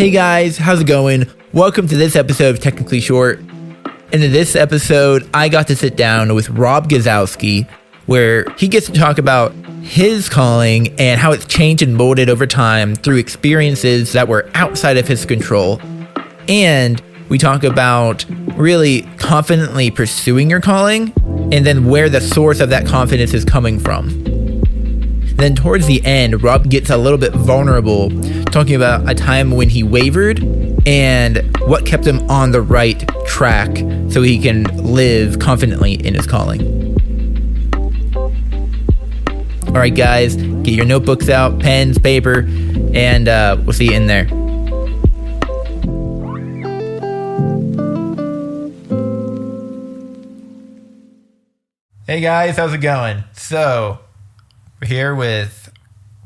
Hey guys, how's it going? Welcome to this episode of Technically Short. And in this episode, I got to sit down with Rob Gasowski, where he gets to talk about his calling and how it's changed and molded over time through experiences that were outside of his control. And we talk about really confidently pursuing your calling and then where the source of that confidence is coming from. Then towards the end, Rob gets a little bit vulnerable, talking about a time when he wavered and what kept him on the right track so he can live confidently in his calling. All right, guys, get your notebooks out, pens, paper, and we'll see you in there. Hey guys, how's it going? So, we're here with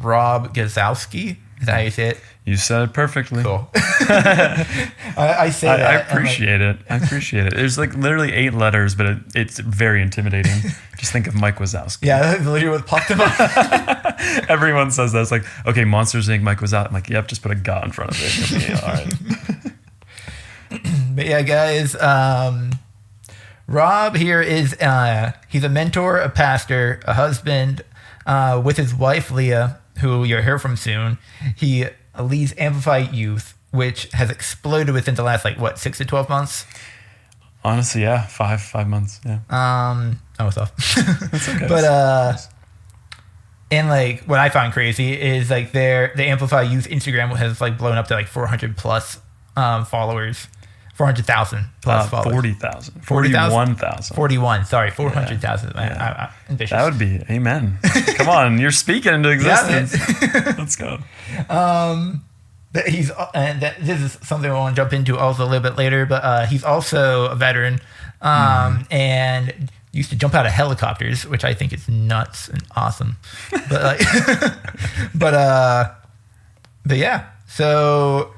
Rob Gasowski. Is that how you say it? You said it perfectly. Cool. I say that. I appreciate it. I appreciate it. There's like literally 8 letters, but it's very intimidating. Just think of Mike Wazowski. Yeah, that's literally what popped in my mind. Everyone says that. It's like, okay, Monsters Inc. Mike Wazowski. I'm like, yep, just put a God in front of it. Yeah, all right. But yeah, guys, Rob here is, he's a mentor, a pastor, a husband, with his wife, Leah, who you'll hear from soon. He leads Amplify Youth, which has exploded within the last, 6 to 12 months? Honestly, yeah, 5 months, yeah. I was off. That's okay. But, and what I find crazy is the Amplify Youth Instagram has blown up to 400 plus followers. 400,000 plus followers. 40,000. 41,000. 41, sorry, 400,000. Yeah. Ambitious. That would be, amen. Come on, you're speaking into existence. Let's go. This is something I want to jump into also a little bit later, but he's also a veteran and used to jump out of helicopters, which I think is nuts and awesome. But but yeah, so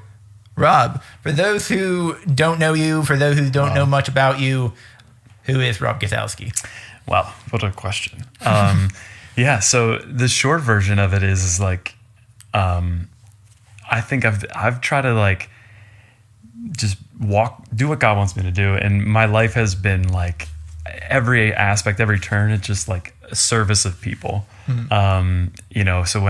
Rob, for those who don't know you, for those who don't know much about you, who is Rob Gasowski? Wow, what a question. Yeah, so the short version of it is I think I've tried to just do what God wants me to do, and my life has been every aspect, every turn, it's just a service of people. Mm-hmm. So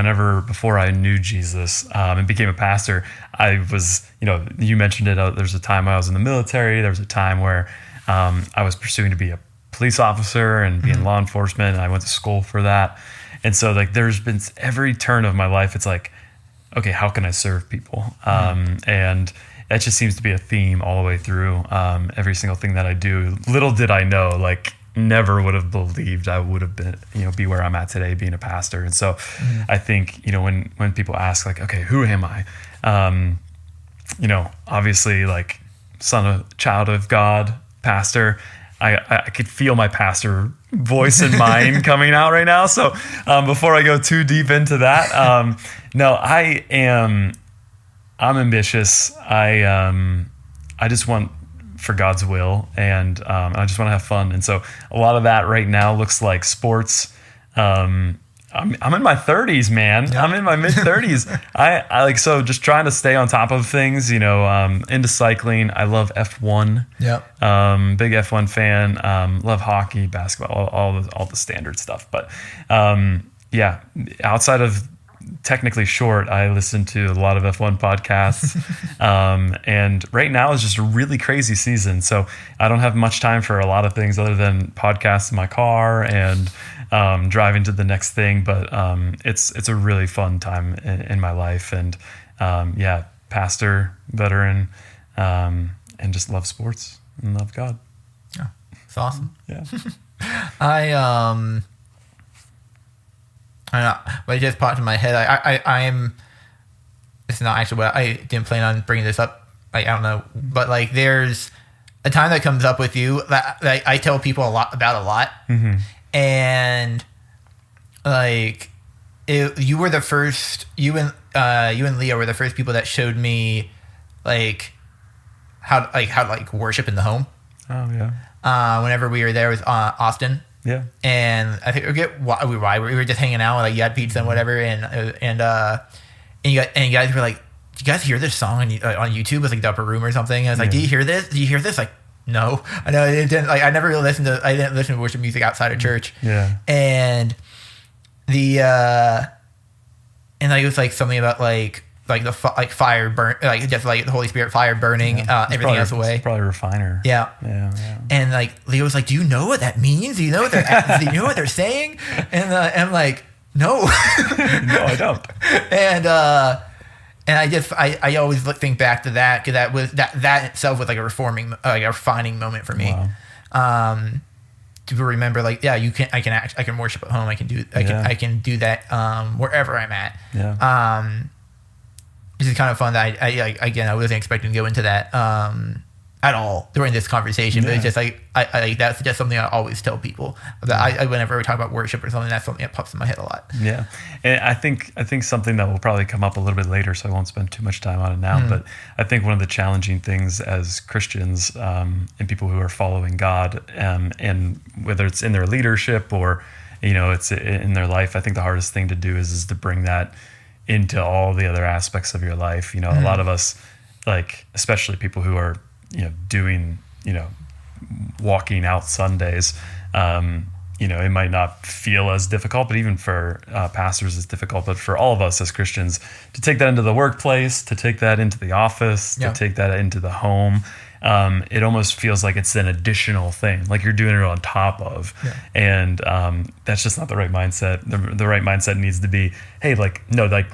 before I knew Jesus and became a pastor, I was, you mentioned it, there's a time I was in the military, there was a time where I was pursuing to be a police officer and be in law enforcement, and I went to school for that. And so there's been every turn of my life, it's okay, how can I serve people? And that just seems to be a theme all the way through every single thing that I do. Little did I know, never would have believed I would have been, be where I'm at today, being a pastor. And so I think, when people ask okay, who am I? Obviously child of God, pastor. I could feel my pastor voice and mind coming out right now. So before I go too deep into that, no, I'm ambitious. I just want for God's will, and I just want to have fun. And so a lot of that right now looks like sports. I'm in my 30s, man. Yep. I'm in my mid 30s. I so just trying to stay on top of things, into cycling. I love F1. Yep. Big F1 fan. Love hockey, basketball, all the standard stuff. But yeah, outside of Technically Short, I listen to a lot of F1 podcasts. And right now is just a really crazy season. So I don't have much time for a lot of things other than podcasts in my car and driving to the next thing. But it's a really fun time in my life. And yeah, pastor, veteran, and just love sports and love God. Yeah, it's awesome. Yeah. I don't know, but it just popped in my head. I'm. It's not actually what I didn't plan on bringing this up. I don't know, but there's a time that comes up with you that I tell people a lot, mm-hmm. And you were the first. You and Leah were the first people that showed me how to worship in the home. Oh yeah. Whenever we were there, it was Austin. Yeah. And I think why we were just hanging out, you had pizza and whatever, and you guys were do you guys hear this song on YouTube with like the Upper Room or something? And I was like, do you hear this? Do you hear this? Like, no. I know it didn't. Like, I didn't listen to worship music outside of church. Yeah. And it was like something about like the fire burn, like just like the Holy Spirit fire burning everything else away. It's probably refiner. Yeah. Yeah. And like Leo was like, do you know what that means? Do you know what they're saying? And I'm like, no. No, I don't. And I always think back to that, because that itself was like a refining moment for me. Wow. To remember, like, yeah, I can worship at home. I can do that wherever I'm at. Yeah. This is kind of fun that I wasn't expecting to go into that at all during this conversation, but it's just like I that's just something I always tell people that whenever we talk about worship or something, that's something that pops in my head a lot. Yeah, and I think something that will probably come up a little bit later, so I won't spend too much time on it now. But I think one of the challenging things as Christians and people who are following God, and whether it's in their leadership or it's in their life, I think the hardest thing to do is to bring that into all the other aspects of your life. A lot of us, like especially people who are doing, walking out Sundays, it might not feel as difficult, but even for pastors it's difficult, but for all of us as Christians to take that into the workplace, to take that into the office, to take that into the home, it almost feels like it's an additional thing, like you're doing it on top of. And that's just not the right mindset. The right mindset needs to be, hey, like, no, like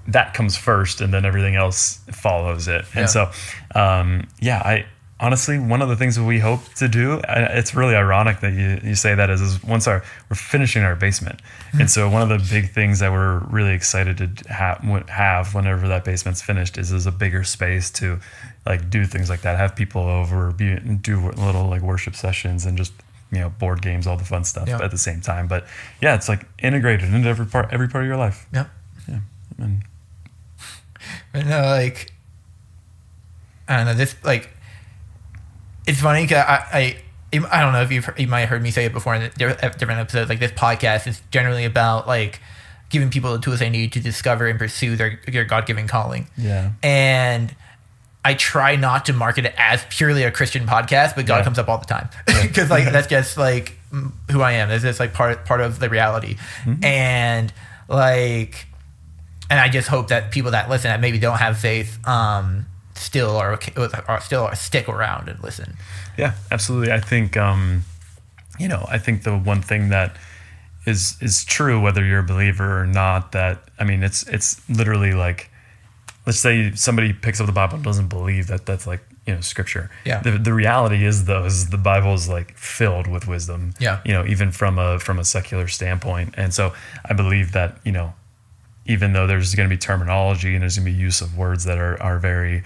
that comes first and then everything else follows it. And so, I honestly, one of the things that we hope to do, it's really ironic that you say that, is once we're finishing our basement. And so one of the big things that we're really excited to have whenever that basement's finished is a bigger space to like do things like that, have people over, do little like worship sessions and just, board games, all the fun stuff at the same time. But yeah, it's like integrated into every part of your life. Yeah. But no, like, I don't know, this, like, it's funny because I don't know if you might have heard me say it before in different episodes. Like, this podcast is generally about like giving people the tools they need to discover and pursue their God-given calling. Yeah. And I try not to market it as purely a Christian podcast, but God comes up all the time because like that's just like who I am. That's just like part of the reality. And like, and I just hope that people that listen that maybe don't have faith still stick around and listen. Yeah, absolutely. I think I think the one thing that is true, whether you're a believer or not, that it's literally like, let's say somebody picks up the Bible and doesn't believe that that's like scripture. Yeah. The reality is though is the Bible is like filled with wisdom. Yeah. Even from a secular standpoint, and so I believe that even though there's going to be terminology and there's going to be use of words that are very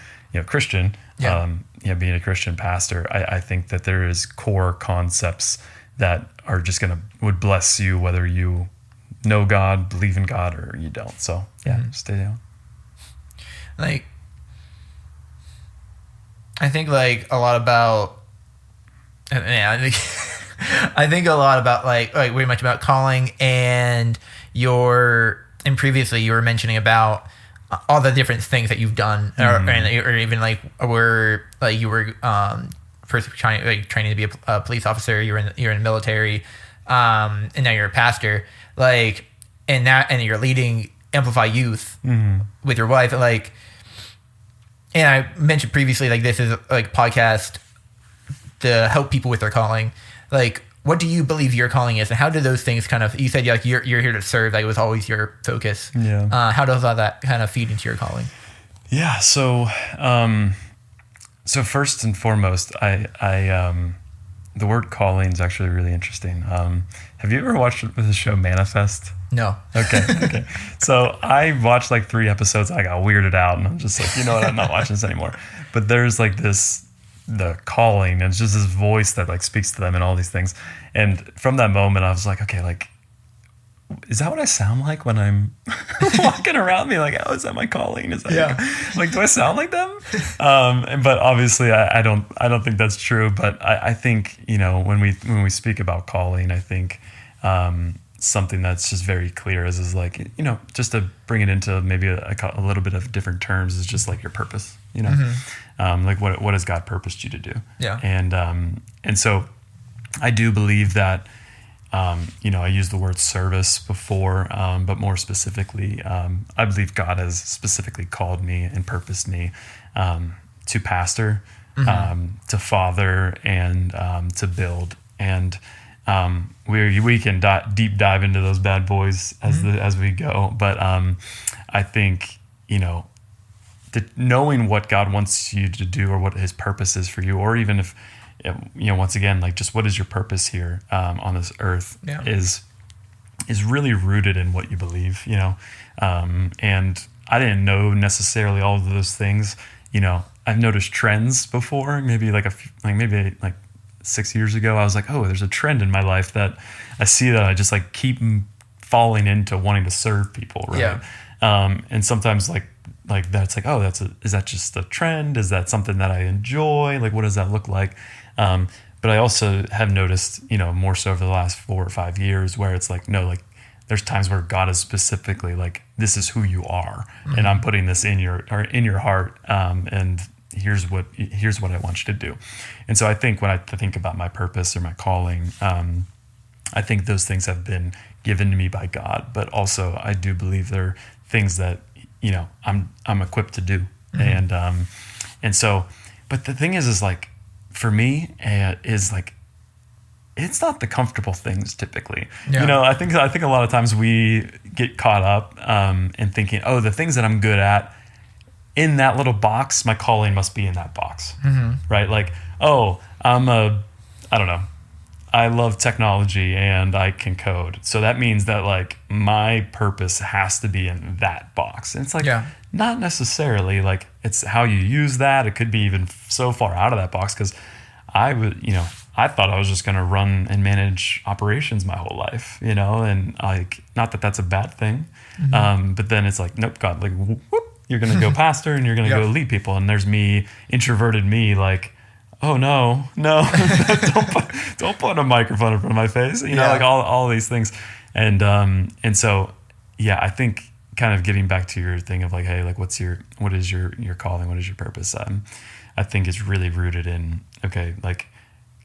Christian, being a Christian pastor, I think that there is core concepts that are just would bless you whether you know God, believe in God, or you don't. So stay down. Like, I think like a lot about, I think a lot about like very much about calling, and previously you were mentioning about all the different things that you've done, or even like where like you were first training to be a police officer, you're in the military, and now you're a pastor, like, and you're leading Amplify Youth with your wife, like. And I mentioned previously, like, this is like podcast to help people with their calling. Like, what do you believe your calling is, and how do those things kind of? You said like you're here to serve. That was always your focus. Yeah. How does all that kind of feed into your calling? Yeah. So, so first and foremost, I the word calling is actually really interesting. Have you ever watched the show Manifest? No. Okay. So I watched like 3 episodes. I got weirded out, and I'm just like, you know what? I'm not watching this anymore. But there's like the calling, and it's just this voice that like speaks to them and all these things. And from that moment, I was like, okay, like, is that what I sound like when I'm walking around me? Like, oh, is that my calling? Is that like, do I sound like them? But obviously I don't think that's true. But I think, when we speak about calling, I think, something that's just very clear is like, you know, just to bring it into maybe a little bit of different terms is just like your purpose, you know, like what has God purposed you to do? Yeah. And so I do believe that, you know, I used the word service before, but more specifically, I believe God has specifically called me and purposed me to pastor, to father, and to build. And we can deep dive into those bad boys as we go. But I think, you know, knowing what God wants you to do or what his purpose is for you, or even if, you know, once again, like just what is your purpose here on this earth is really rooted in what you believe, you know. And I didn't know necessarily all of those things. You know, I've noticed trends before, maybe like 6 years ago, I was like, oh, there's a trend in my life that I see that I just like keep falling into wanting to serve people, right? Yeah. And sometimes like that's like, oh, is that just a trend? Is that something that I enjoy? Like, what does that look like? But I also have noticed, you know, more so over the last 4 or 5 years where it's like, no, like there's times where God is specifically like, this is who you are. And I'm putting this in your heart. And here's what I want you to do. And so I think when I think about my purpose or my calling, I think those things have been given to me by God, but also I do believe they're things that, you know, I'm equipped to do. And so, but the thing is like, for me, is like, it's not the comfortable things typically. Yeah. You know, I think a lot of times we get caught up in thinking, oh, the things that I'm good at in that little box, my calling must be in that box, right? Like, oh, I don't know, I love technology and I can code. So that means that like my purpose has to be in that box. And it's like, not necessarily. Like, it's how you use that. It could be even so far out of that box, because I thought I was just going to run and manage operations my whole life, you know, and like, not that that's a bad thing. But then it's like, nope, God, like, whoop, you're going to go pastor and you're going to go lead people. And there's me, introverted me, like, oh no, don't put a microphone in front of my face, you know, like all these things. And so, yeah, I think kind of getting back to your thing of like, hey, like what is your calling? What is your purpose? I think it's really rooted in, okay, like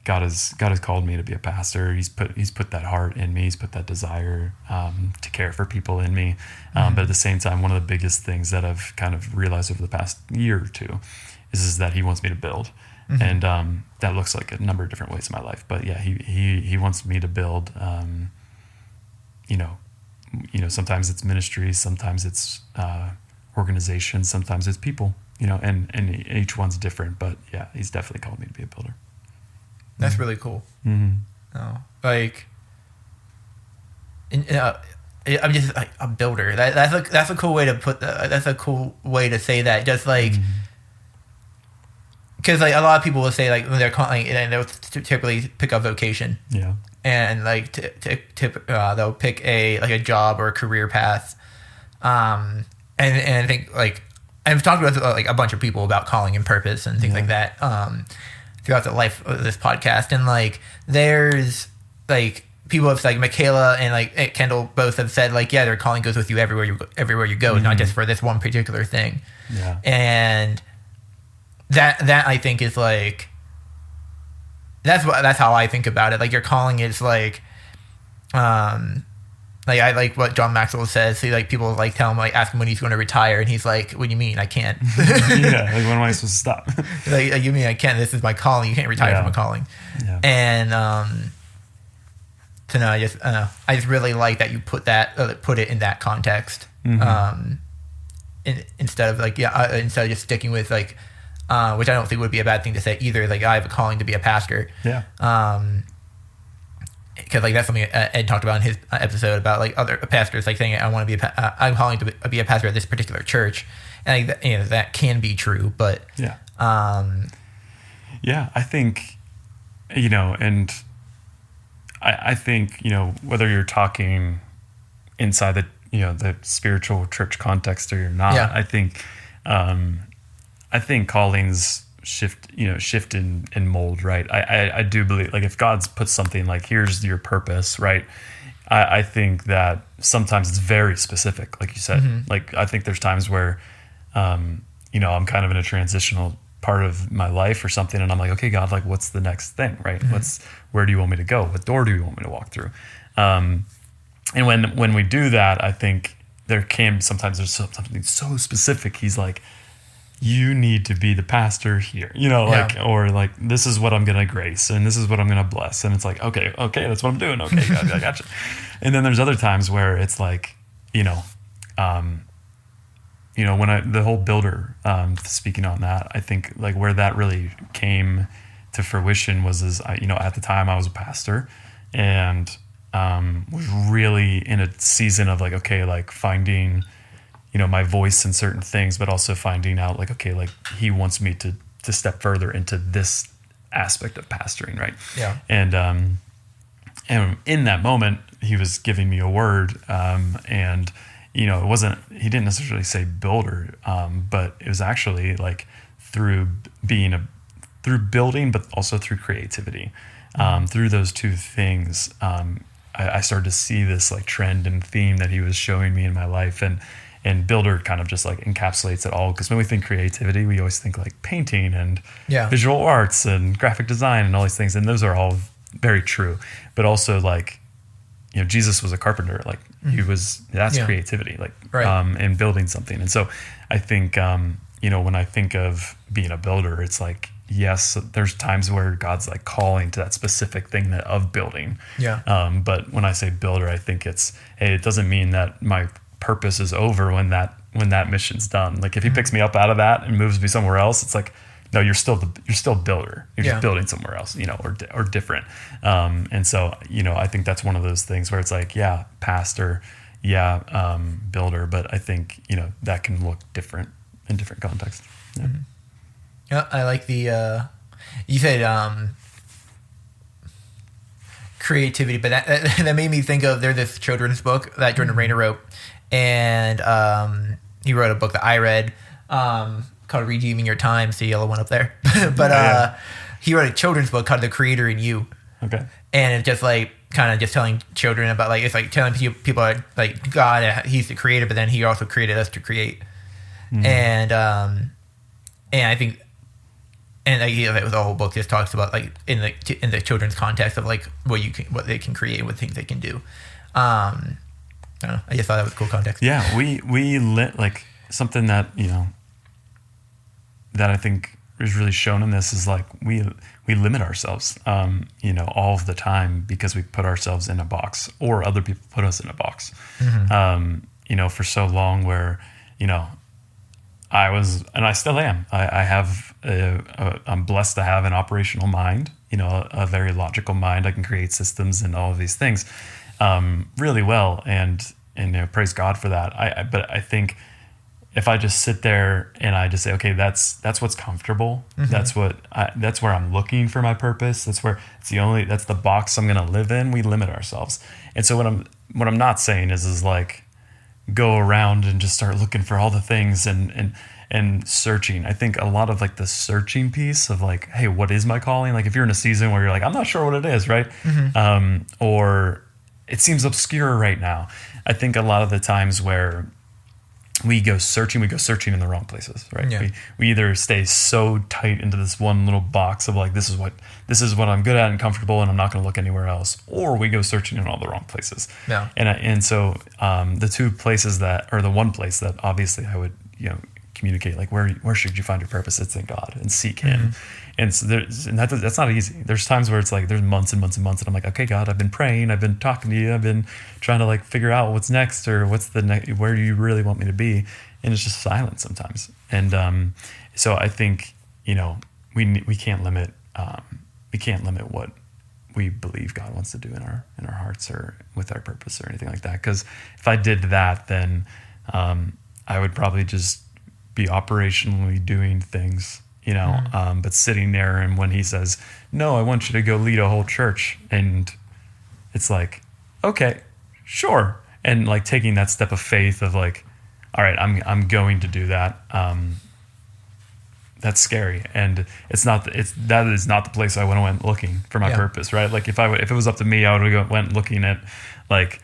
God has called me to be a pastor. He's put that heart in me. He's put that desire to care for people in me. But at the same time, one of the biggest things that I've kind of realized over the past year or two is that he wants me to build. And that looks like a number of different ways in my life. But yeah, he wants me to build, you know, sometimes it's ministry, sometimes it's organization, sometimes it's people, you know, and each one's different. But yeah, he's definitely called me to be a builder. That's really cool. Like, I'm just like a builder. That's a cool way to put that. That's a cool way to say that. Just like, because like a lot of people will say like when they're calling, and they'll typically pick a vocation. Yeah. And like they'll pick a job or a career path. And I think like I've talked with like a bunch of people about calling and purpose and things like that. Throughout the life of this podcast, and like there's like people have like Michaela and like Kendall both have said like, yeah, their calling goes with you everywhere you go, not just for this one particular thing. Yeah. And that I think is like, that's how I think about it. Like your calling is like I like what John Maxwell says. See, like people like tell him, like ask him when he's going to retire, and he's like, "What do you mean I can't?" Yeah, like when am I supposed to stop? like you mean I can't? This is my calling. You can't retire from a calling. Yeah. And so no, I just really like that you put it in that context. Instead of like instead of just sticking with like, which I don't think would be a bad thing to say either. Like I have a calling to be a pastor. Yeah. Because like that's something Ed talked about in his episode about like other pastors like saying I want to be I'm calling to be a pastor at this particular church, and like, you know, that can be true, but I think, you know, and I think, you know, whether you're talking inside the, you know, the spiritual church context or you're not, I think callings shift and mold, right? I do believe like if God's put something like here's your purpose, right? I think that sometimes it's very specific, like you said. Like, I think there's times where, I'm kind of in a transitional part of my life or something, and I'm like, okay, God, like, what's the next thing, right? Where do you want me to go? What door do you want me to walk through? And when we do that, I think there's something so specific. He's like, you need to be the pastor here, or like, this is what I'm going to grace and this is what I'm going to bless. And it's like, okay, that's what I'm doing. Okay, I gotcha. And then there's other times where it's like, when the whole builder, speaking on that, I think like where that really came to fruition was at the time I was a pastor and was really in a season of like, okay, like finding my voice in certain things, but also finding out like, okay, like he wants me to step further into this aspect of pastoring. Right. Yeah. And in that moment he was giving me a word, and he didn't necessarily say builder, but it was actually like through building, but also through creativity, through those two things. I started to see this like trend and theme that he was showing me in my life, and builder kind of just like encapsulates it all. Because when we think creativity, we always think like painting and visual arts and graphic design and all these things. And those are all very true. But also like, Jesus was a carpenter. Like that's creativity, like, in building something. And so I think, when I think of being a builder, it's like, yes, there's times where God's like calling to that specific thing of building. Yeah. But when I say builder, I think it's, hey, it doesn't mean that my purpose is over when that mission's done. Like if he picks me up out of that and moves me somewhere else, it's like, no, you're still a builder. You're just building somewhere else, or different. And so, I think that's one of those things where it's like, yeah, pastor, builder, but I think, that can look different in different contexts. Yeah. Yeah, I like the, you said creativity, but that made me think of, there's this children's book that Jordan Rayner wrote, and he wrote a book that I read called Redeeming Your Time. It's the yellow one up there. But he wrote a children's book called The Creator in You. Okay. And it's just like kind of just telling children about, like, it's like telling people like God, he's the creator, but then he also created us to create. And I think, and like, the whole book just talks about like in the children's context of like what they can create and what things they can do. I don't know. I just thought that was a cool context. Yeah, we lit like something that that I think is really shown in this is like we limit ourselves, all of the time because we put ourselves in a box or other people put us in a box. For so long where I was, and I still am. I have I'm blessed to have an operational mind, a very logical mind. I can create systems and all of these things really well, and praise God for that. But I think if I just sit there and I just say, okay, that's what's comfortable. That's where I'm looking for my purpose. That's the box I'm going to live in. We limit ourselves. And so what I'm not saying is like go around and just start looking for all the things and searching. I think a lot of like the searching piece of like, hey, what is my calling? Like if you're in a season where you're like, I'm not sure what it is, right? Or it seems obscure right now. I think a lot of the times where we go searching in the wrong places, right? Yeah. We either stay so tight into this one little box of like, this is what I'm good at and comfortable, and I'm not going to look anywhere else, or we go searching in all the wrong places. Yeah. And so the two places or the one place that obviously I would communicate, like where should you find your purpose? It's in God and seek Him. And so that's not easy. There's times where it's like there's months and months and months, and I'm like, okay, God, I've been praying, I've been talking to you, I've been trying to like figure out what's next or what's the next, where do you really want me to be? And it's just silent sometimes. And so I think we can't limit what we believe God wants to do in our hearts or with our purpose or anything like that. Because if I did that, then I would probably just be operationally doing things. But sitting there, and when he says, no, I want you to go lead a whole church, and it's like, okay, sure. And like taking that step of faith of like, all right, I'm going to do that. that's scary, and that is not the place I would have went looking for my purpose, right? Like if it was up to me, I would have went looking at like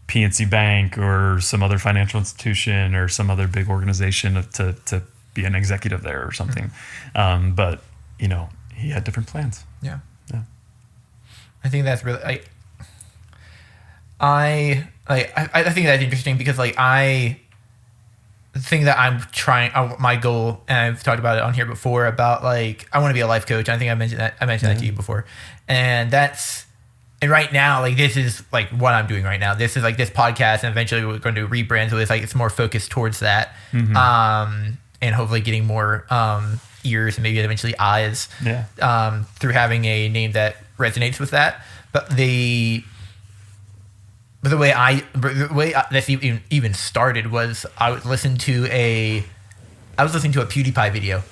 PNC Bank or some other financial institution or some other big organization to be an executive there or something. But he had different plans. Yeah. I think that's really I think that's interesting because the thing that I'm trying, my goal, and I've talked about it on here before about like I want to be a life coach. I think I mentioned that to you before, and right now like this is like what I'm doing right now. This is like this podcast, and eventually we're going to rebrand so it's more focused towards that, and hopefully getting more ears and maybe eventually eyes through having a name that resonates with that. But the way this even started was I was listening to a PewDiePie video,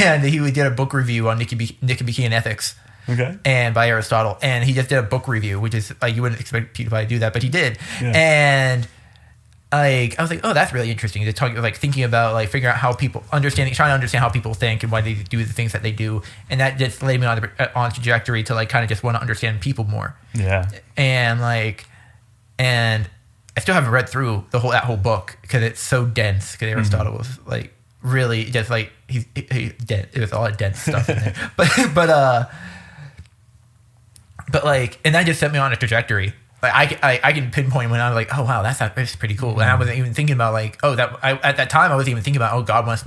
and he did a book review on Nicomachean Ethics, and by Aristotle, and he just did a book review, which is like you wouldn't expect PewDiePie to do that, but he did, and I was like, oh, that's really interesting to talk, like thinking about like figuring out how people trying to understand how people think and why they do the things that they do, and that just laid me on a trajectory to like kind of just want to understand people more. Yeah, and I still haven't read through that whole book because it's so dense. Because Aristotle was like really just like he's dense. It was all dense stuff in there, but like, and that just set me on a trajectory. Like I can pinpoint when I was like, oh wow, that's pretty cool. And I wasn't even thinking about like, at that time I wasn't even thinking about, oh, God must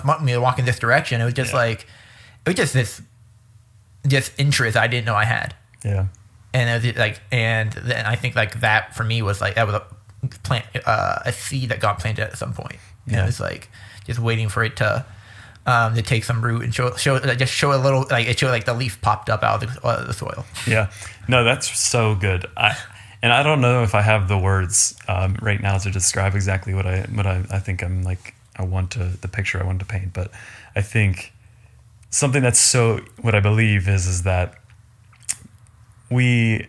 want me to walk in this direction. It was just like, it was just this interest I didn't know I had. Yeah. And it was like, and then I think like that for me was like, that was a seed that got planted at some point. And it was like just waiting for it to take some root and show a little, like it showed like the leaf popped up out of the soil. Yeah, no, that's so good. I don't know if I have the words right now to describe exactly what I think I'm like the picture I want to paint, but I think something that's what I believe is that we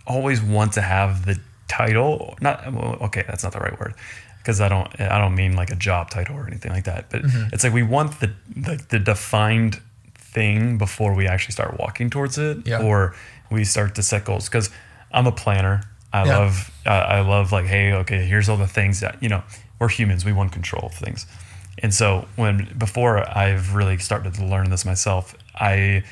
always want to have the title. That's not the right word. Because I don't mean like a job title or anything like that, but it's like we want the defined thing before we actually start walking towards it, or we start to set goals. Because I'm a planner. I love like, hey, okay, here's all the things that we're humans. We want control of things, and so before I've really started to learn this myself, it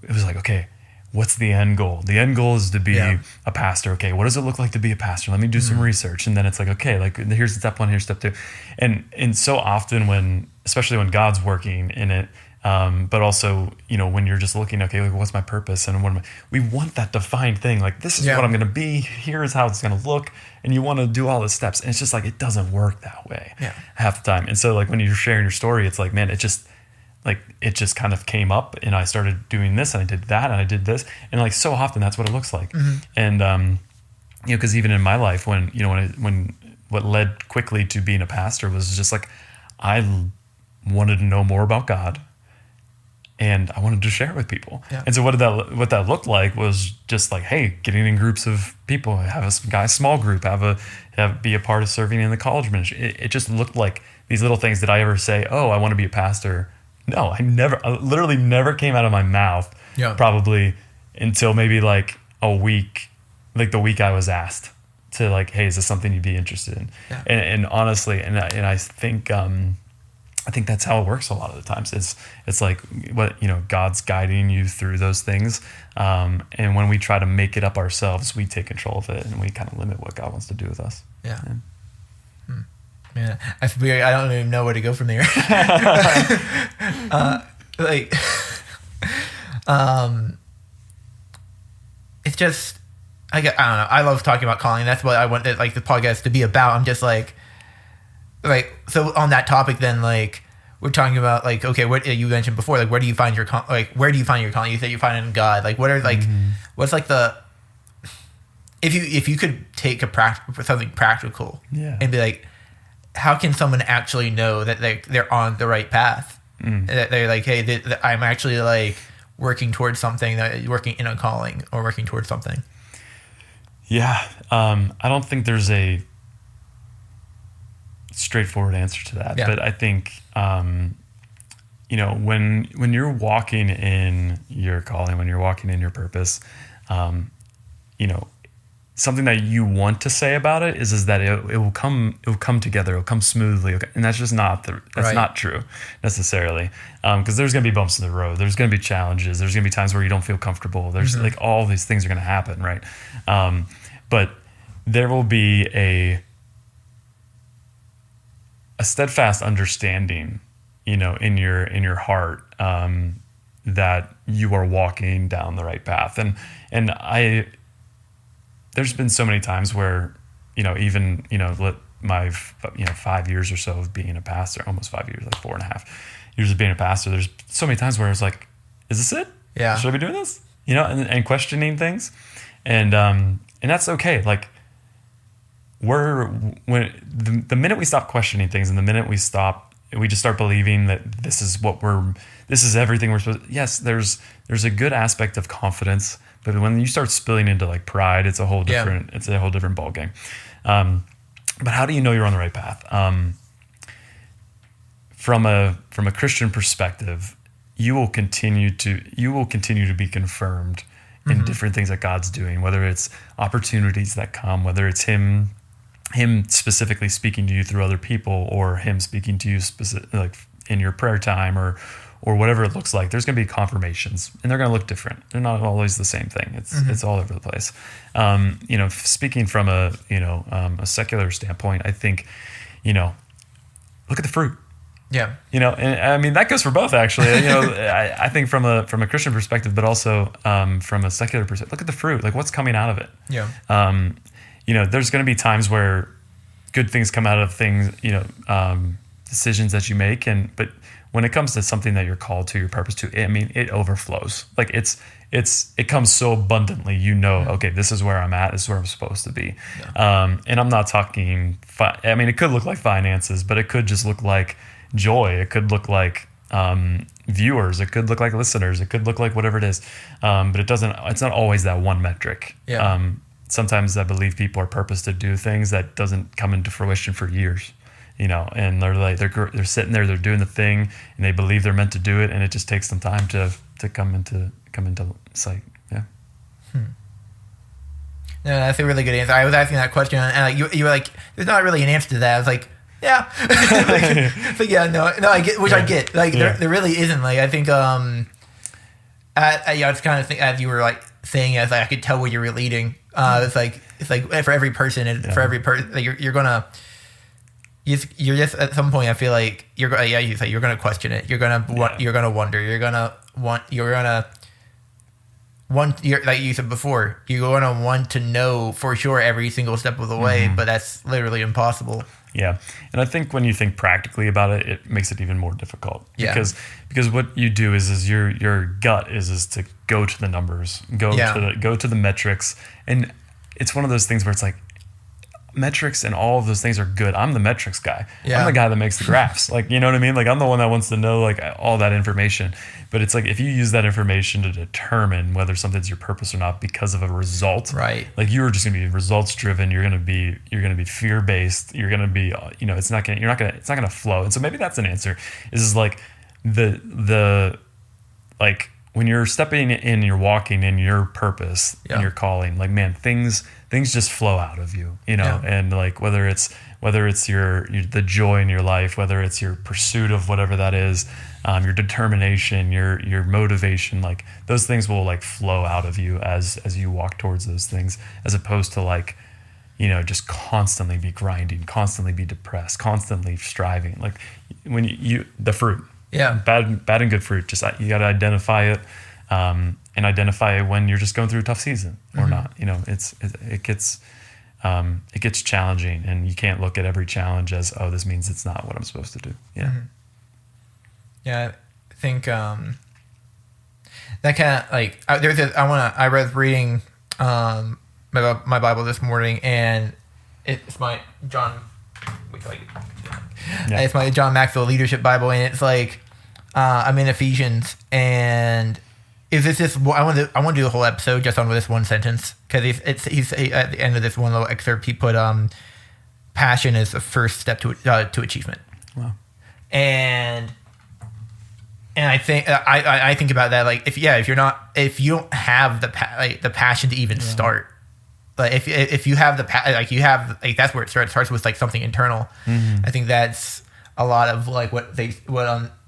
was like, okay, what's the end goal? The end goal is to be a pastor. Okay, what does it look like to be a pastor? Let me do some research. And then it's like, okay, like here's step one, here's step two. And so often especially when God's working in it, but also, when you're just looking, okay, like what's my purpose? And we want that defined thing. Like this is what I'm going to be. Here's how it's going to look. And you want to do all the steps. And it's just like, it doesn't work that way half the time. And so like when you're sharing your story, it's like, man, it just kind of came up, and I started doing this, and I did that, and I did this, and like so often that's what it looks like. And because even in my life, when what led quickly to being a pastor was just like I wanted to know more about God, and I wanted to share it with people. And so what that looked like was just like, hey, getting in groups of people, have a small group, be a part of serving in the college ministry. It just looked like these little things. Did I ever say, oh, I want to be a pastor? No, I literally never came out of my mouth, probably until maybe like a week, like the week I was asked to like, hey, is this something you'd be interested in? And honestly, and I think that's how it works a lot of the times. It's like what, God's guiding you through those things. And when we try to make it up ourselves, we take control of it, and we kind of limit what God wants to do with us. Yeah. Man, I don't even know where to go from there. It's just, I don't know. I love talking about calling. That's what I want the podcast to be about. I'm just like, so on that topic, then like we're talking about like, okay, what you mentioned before, like where do you find your calling? You say you find it in God. Like what are like, what's like if you could take something practical and be like, how can someone actually know that they're on the right path? That they're like, hey, I'm actually like working towards something, working in a calling or working towards something. Yeah. I don't think there's straightforward answer to that. Yeah. But I think, you know, when you're walking in your calling, when you're walking in your purpose, you know, something that you want to say about it is that it will come together, it'll come smoothly, and that's just not not true necessarily, because there's going to be bumps in the road, there's going to be challenges, there's going to be times where you don't feel comfortable, there's like all these things are going to happen, right? But there will be a steadfast understanding, you know, in your heart, that you are walking down the right path, and there's been so many times where, you know, even, you know, my 5 years or so of being a pastor, almost 5 years, like 4.5 years of being a pastor, there's so many times where it's like, is this it? Yeah. Should I be doing this? You know, and questioning things, and that's okay. Like, when the minute we stop questioning things, and the minute we just start believing that this is everything we're supposed to, yes, there's a good aspect of confidence, but when you start spilling into like pride, it's a whole different ball game. But how do you know you're on the right path? From a Christian perspective, you will continue to be confirmed in different things that God's doing, whether it's opportunities that come, whether it's him specifically speaking to you through other people, or him speaking to you like in your prayer time, or whatever it looks like. There's going to be confirmations, and they're going to look different. They're not always the same thing. It's all over the place. You know, speaking from a secular standpoint, I think, you know, look at the fruit. Yeah. You know, and I mean, that goes for both, actually. You know, I think from a Christian perspective, but also from a secular perspective, look at the fruit. Like, what's coming out of it? Yeah. You know, there's going to be times where good things come out of things, you know, decisions that you make, but when it comes to something that you're called to, your purpose to, I mean, it overflows. Like, it comes so abundantly, you know, okay, this is where I'm at, this is where I'm supposed to be. Yeah. And I'm not talking, I mean, it could look like finances, but it could just look like joy. It could look like viewers. It could look like listeners. It could look like whatever it is. But it's not always that one metric. Yeah. Sometimes I believe people are purposed to do things that doesn't come into fruition for years, you know, and they're sitting there, they're doing the thing, and they believe they're meant to do it, and it just takes some time to come into sight. Yeah. No, that's a really good answer. I was asking that question, and you were like, "There's not really an answer to that." I was like, "Yeah, like, yeah, no, I get, which I get. Like, there really isn't. Like, I think, I was kind of think as you were like saying, as like I could tell where you were leading. It's like for every person, and for every person, like you're gonna. You're just at some point. I feel like you're gonna question it. You're gonna wonder. You're gonna want. Like you said before, you're gonna want to know for sure every single step of the way, but that's literally impossible. Yeah, and I think when you think practically about it, it makes it even more difficult. Yeah. Because what you do is your gut is to go to the numbers, go to the metrics, and it's one of those things where it's like, metrics and all of those things are good. I'm the metrics guy. Yeah. I'm the guy that makes the graphs. Like, you know what I mean? Like, I'm the one that wants to know like all that information. But it's like, if you use that information to determine whether something's your purpose or not because of a result, right? Like, you are just going to be results driven. You're going to be fear based. You're going to be, you know, it's not going to flow. And so maybe that's an answer. Is like the like when you're stepping in, you're walking in your purpose and your calling. Like, man, things just flow out of you, you know, and like whether it's the joy in your life, whether it's your pursuit of whatever that is, your determination, your motivation, like those things will like flow out of you as you walk towards those things, as opposed to like, you know, just constantly be grinding, constantly be depressed, constantly striving. Like when the fruit, bad and good fruit, just you got to identify it. And identify when you're just going through a tough season or not. You know, it gets challenging, and you can't look at every challenge as, oh, this means it's not what I'm supposed to do. Yeah. Mm-hmm. Yeah, I think that kind of like I was reading my Bible this morning, and it's my John. It's my John Maxwell Leadership Bible, and it's like I'm in Ephesians, and is this just? I want to do a whole episode just on this one sentence, because he's at the end of this one little excerpt he put passion is the first step to achievement. Wow. And I think I think about that, like, if you don't have the passion to even start, like if you have that's where it starts with like something internal. I think that's a lot of like what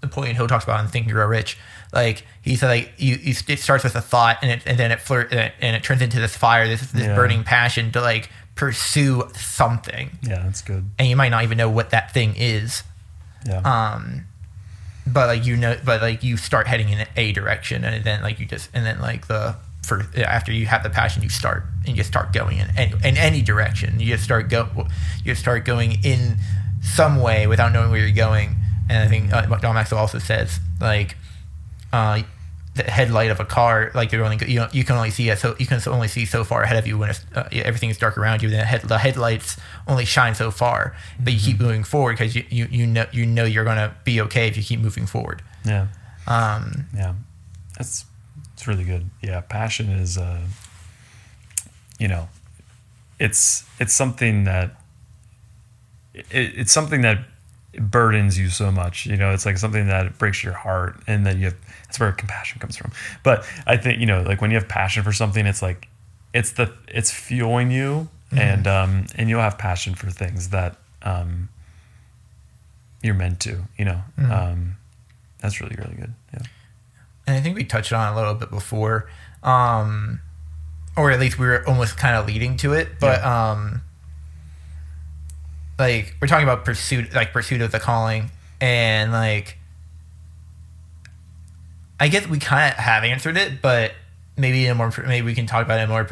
Napoleon Hill talks about in Think and Grow Rich. Like he said, like it starts with a thought and then it turns into this fire, this burning passion to like pursue something. Yeah, that's good. And you might not even know what that thing is. Yeah. But you start heading in a direction, and then after you have the passion, you start going in any direction. You just start going in some way without knowing where you're going. And I think John Maxwell also says, like, the headlight of a car, like you can only see so far ahead of you when everything is dark around you. Then the headlights only shine so far, but you keep moving forward because you know you're gonna be okay if you keep moving forward. Yeah. It's really good. Yeah, passion is it's something that burdens you so much. It's like something that breaks your heart, and then that's where compassion comes from. But I think like when you have passion for something, it's like it's fueling you, and you'll have passion for things that you're meant to. That's really, really good. Yeah. And I think we touched on it a little bit before, or at least we were almost kind of leading to it, but like we're talking about pursuit of the calling, and like I guess we kind of have answered it, but maybe we can talk about it in a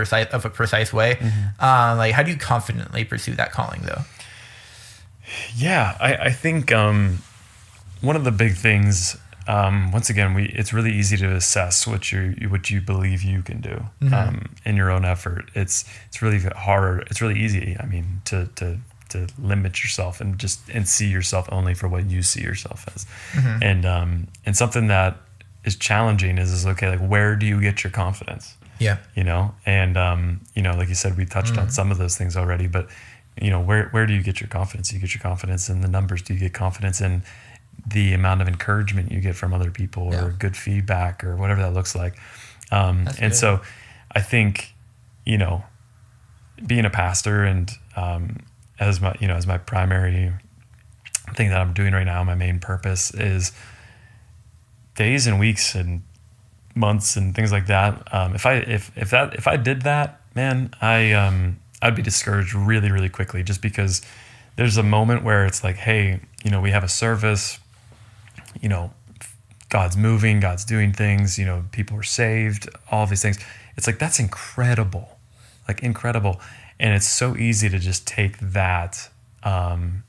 precise way. Like, how do you confidently pursue that calling, though? Yeah, I think one of the big things, once again, it's really easy to assess what you believe you can do in your own effort. It's really hard. It's really easy. I mean, to limit yourself and see yourself only for what you see yourself as. And something that is challenging is okay, like, where do you get your confidence? Yeah. And like you said, we touched on some of those things already, but where do you get your confidence? Do you get your confidence in the numbers? Do you get confidence in the amount of encouragement you get from other people, or good feedback, or whatever that looks like? And so I think, being a pastor and as my primary thing that I'm doing right now, my main purpose is days and weeks and months and things like that. If I did that, man, I'd be discouraged really, really quickly, just because there's a moment where it's like, hey, we have a service, God's moving, God's doing things, people are saved, all of these things. It's like, that's incredible, incredible. And it's so easy to just take that and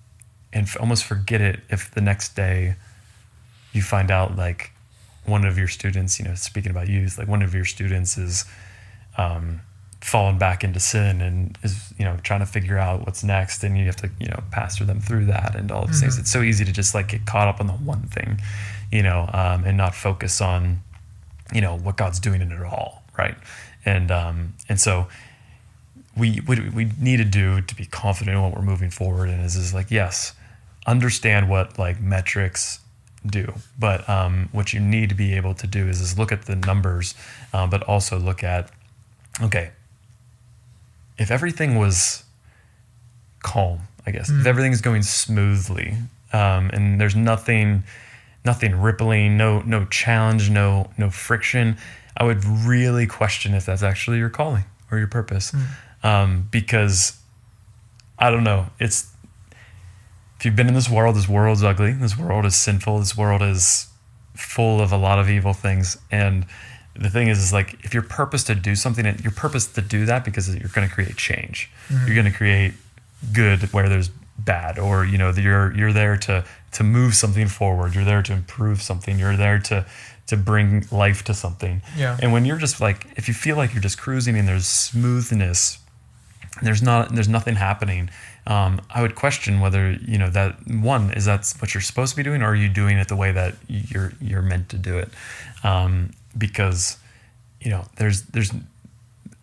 almost forget it if the next day you find out, like, one of your students, speaking about youth, like one of your students is fallen back into sin and is, trying to figure out what's next, and you have to, pastor them through that and all of these things. It's so easy to just like get caught up on the one thing, and not focus on, what God's doing in it all, right? And so what we need to do to be confident in what we're moving forward in is like, yes, understand what like metrics do, but what you need to be able to do is look at the numbers, but also look at, okay, if everything was calm, I guess, if everything's going smoothly, and there's nothing rippling, no challenge, no friction, I would really question if that's actually your calling or your purpose. Because I don't know, if you've been in this world's ugly, this world is sinful, this world is full of a lot of evil things. And the thing is like, if your purpose to do something, your purpose to do that because you're going to create change, you're going to create good where there's bad, or you're there to move something forward, you're there to improve something, you're there to bring life to something. And when you're just like, if you feel like you're just cruising and there's smoothness, there's nothing happening, I would question whether that one is that's what you're supposed to be doing, or are you doing it the way that you're meant to do it? Because there's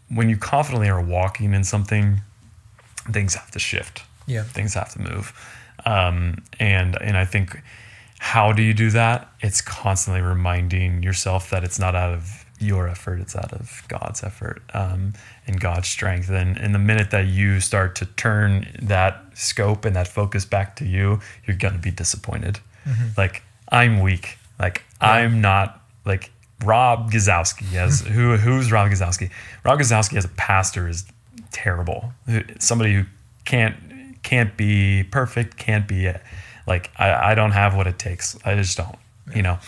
when you confidently are walking in something, things have to shift. Yeah. Things have to move. And I think, how do you do that? It's constantly reminding yourself that it's not out of your effort, it's out of God's effort, and God's strength. And the minute that you start to turn that scope and that focus back to you, you're going to be disappointed. Like, I'm weak. Like, I'm not, like, Rob Gasowski, who's Rob Gasowski? Rob Gasowski as a pastor is terrible. Somebody who can't be perfect, can't be, like, I don't have what it takes. I just don't, you know.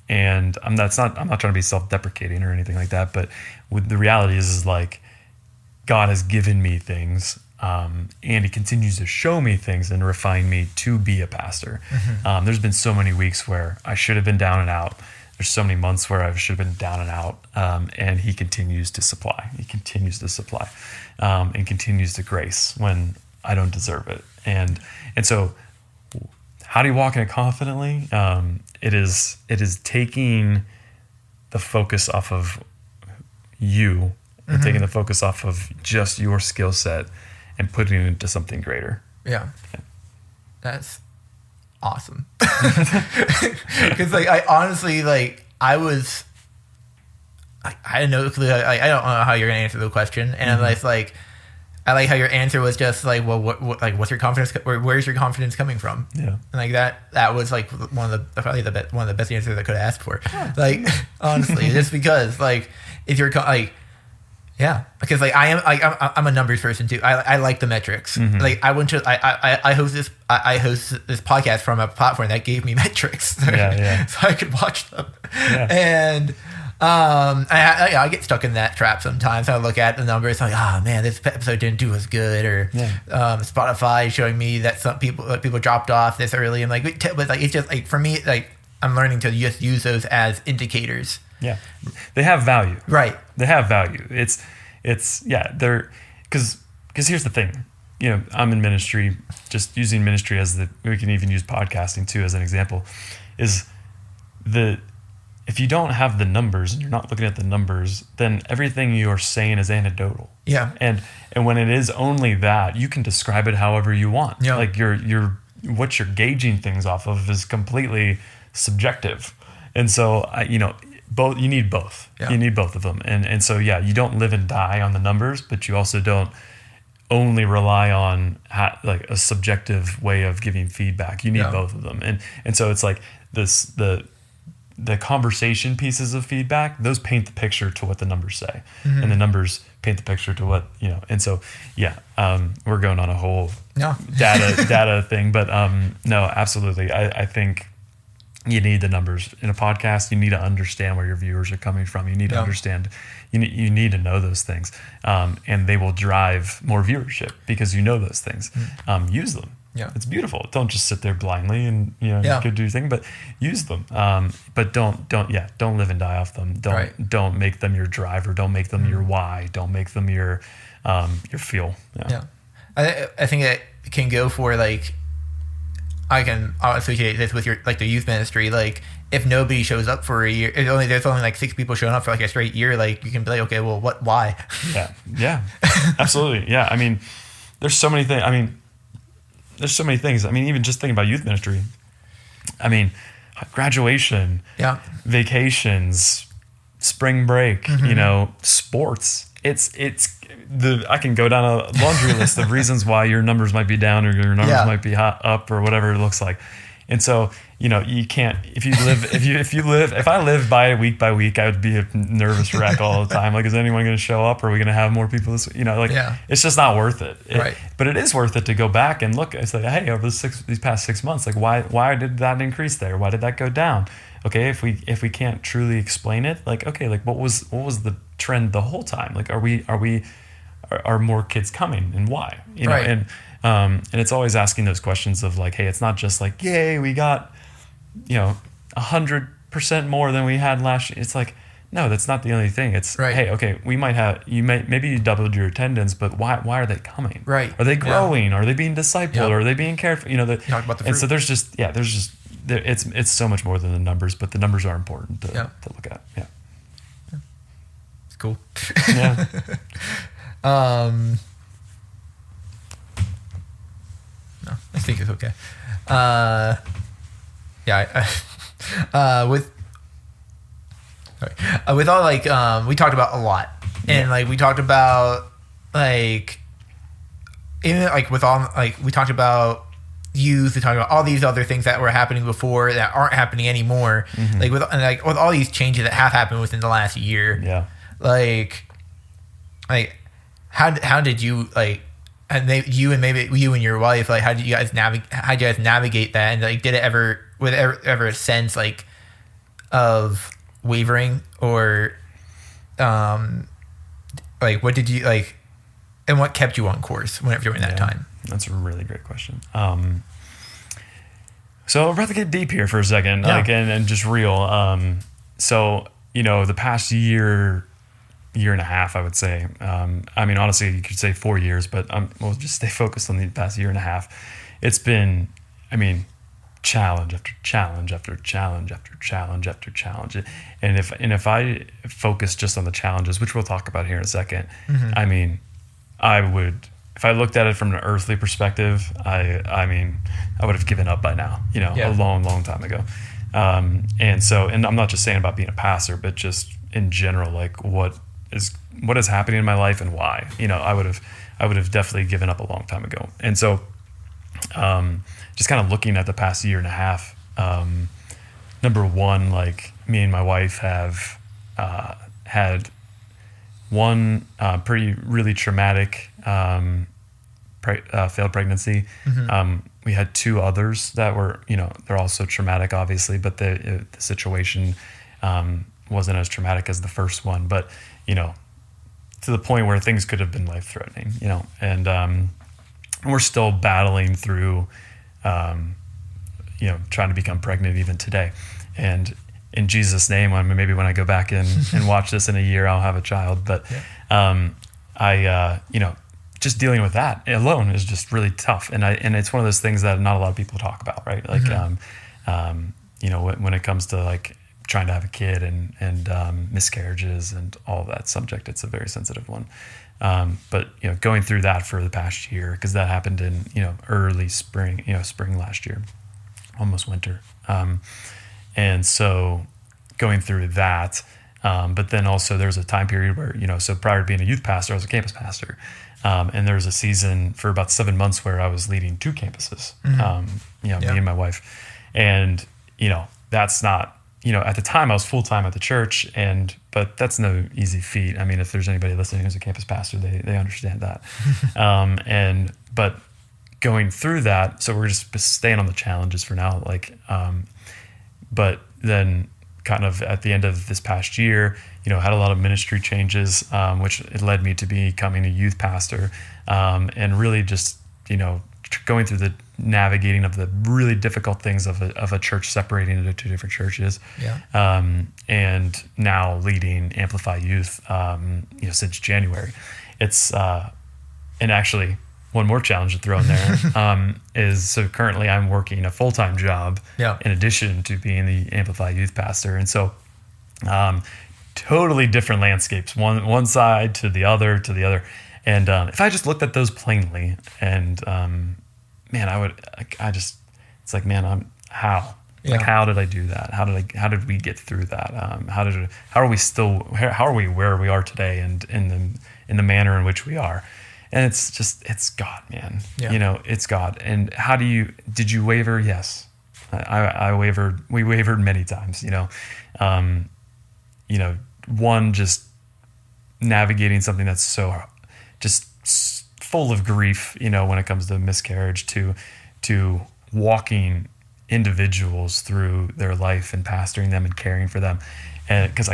And I'm not trying to be self-deprecating or anything like that, but the reality is like, God has given me things, and he continues to show me things and refine me to be a pastor. There's been so many weeks where I should have been down and out. There's so many months where I should have been down and out, and he continues to supply. He continues to supply, and continues to grace when I don't deserve it. And so, how do you walk in it confidently? It is taking the focus off of you, and taking the focus off of just your skill set, and putting it into something greater. Yeah. That's awesome. Because like, I honestly, like, I had no clue. I don't know how you're gonna answer the question, and like I like how your answer was just like, well, what's your confidence? Where's your confidence coming from? Yeah, and like that was like one of the best answers I could have asked for. Yeah. Like, honestly, just because like, if you're like, yeah, because like I'm a numbers person too. I like the metrics. Like, I host this podcast from a platform that gave me metrics, so I could watch them. Yeah. And I get stuck in that trap sometimes. I look at the numbers, I'm like, oh man, this episode didn't do as good, or Spotify showing me that some people dropped off this early. And like, but like, it's just like, for me, like, I'm learning to just use those as indicators. Yeah, they have value. Right. They have value. They're because here's the thing. You know, I'm in ministry, just using ministry we can even use podcasting too as an example, if you don't have the numbers and you're not looking at the numbers, then everything you're saying is anecdotal. Yeah. And when it is only that, you can describe it however you want. Yeah. Like, what you're gauging things off of is completely subjective. And so, you need both. Yeah. You need both of them. And so, you don't live and die on the numbers, but you also don't only rely on like a subjective way of giving feedback. You need both of them. And so it's like the conversation pieces of feedback, those paint the picture to what the numbers say, and the numbers paint the picture to what, and so, we're going on a whole data thing, but no, absolutely. I think you need the numbers in a podcast. You need to understand where your viewers are coming from. You need to understand, you need to know those things, and they will drive more viewership because you know those things. Use them. Yeah, it's beautiful. Don't just sit there blindly and go do your thing, but use them. But don't live and die off them. Don't make them your driver. Don't make them your why. Don't make them your fuel. Yeah. I think it can go for, like, I can associate this with your, like, the youth ministry. Like, if nobody shows up for a year, there's only like 6 people showing up for like a straight year, like, you can be like, okay, well, why? Yeah, absolutely. Yeah, I mean, there's so many things. I mean, even just thinking about youth ministry. I mean, graduation, vacations, spring break, sports. I can go down a laundry list of reasons why your numbers might be down or your numbers might be up or whatever it looks like. And so, you can't, if I lived by week, I would be a nervous wreck all the time. Like, is anyone going to show up? Or are we going to have more people this, it's just not worth it. Right. But it is worth it to go back and look. It's like, hey, over these past 6 months, like, why did that increase there? Why did that go down? Okay. If we can't truly explain it, like, okay, like, what was the trend the whole time? Like, are more kids coming, and why? And it's always asking those questions of, like, hey, it's not just like, yay, we got 100% more than we had last year. It's like, no, that's not the only thing. It's hey, okay, maybe you doubled your attendance, but why are they coming? Right. Are they growing? Are they being discipled? Are they being cared for? Talk about the fruit. And so it's so much more than the numbers, but the numbers are important to look at. Yeah. It's cool. No, I think it's okay. With all like we talked about a lot, and like we talked about like even like with all like we talked about youth, we talked about all these other things that were happening before that aren't happening anymore. Like with all these changes that have happened within the last year. Yeah. Like how did you like and maybe you and your wife, like how did you guys navigate that, and like did it ever ever a sense like of wavering or like what did you like and what kept you on course during that time? That's a really great question. So I'd rather get deep here for a second, like and just real. So the past year and a half, I would say. I mean, honestly, you could say 4 years, but we'll just stay focused on the past year and a half. It's been, I mean, challenge after challenge after challenge after challenge after challenge. And if I focus just on the challenges, which we'll talk about here in a second, I mean, I would, if I looked at it from an earthly perspective, I mean, I would have given up by now, a long, long time ago. And I'm not just saying about being a pastor, but just in general, like what is happening in my life and why, I would have definitely given up a long time ago. And so, just kind of looking at the past year and a half, number one, like me and my wife have, had one, really traumatic, failed pregnancy. We had two others that were, they're also traumatic, obviously, but the situation, wasn't as traumatic as the first one, but, to the point where things could have been life-threatening, and we're still battling through, trying to become pregnant even today. And in Jesus' name, maybe when I go back and watch this in a year, I'll have a child. But just dealing with that alone is just really tough. And it's one of those things that not a lot of people talk about, right? Like, when it comes to like trying to have a kid and miscarriages and all that subject, it's a very sensitive one. But going through that for the past year, because that happened in early spring, spring last year, almost winter, and so going through that, but then also there's a time period where so prior to being a youth pastor, I was a campus pastor, and there was a season for about 7 months where I was leading 2 campuses, me and my wife, and that's not. At the time I was full-time at the church, but that's no easy feat. I mean, if there's anybody listening who's a campus pastor, they understand that. But going through that, so we're just staying on the challenges for now, like, but then kind of at the end of this past year, had a lot of ministry changes, which it led me to becoming a youth pastor, and really just, going through the navigating of the really difficult things of a church separating into 2 different churches, and now leading Amplify Youth, since January. It's and actually one more challenge to throw in there is so currently I'm working a full-time job in addition to being the Amplify Youth pastor, and so totally different landscapes, one side to the other. And if I just looked at those plainly, and it's like, man, how did I do that? How did we get through that? How are we where we are today, and in the manner in which we are? And it's God, man. It's God. And did you waver? Yes, I wavered. We wavered many times. One, just navigating something that's so just full of grief, when it comes to miscarriage, to walking individuals through their life and pastoring them and caring for them. And because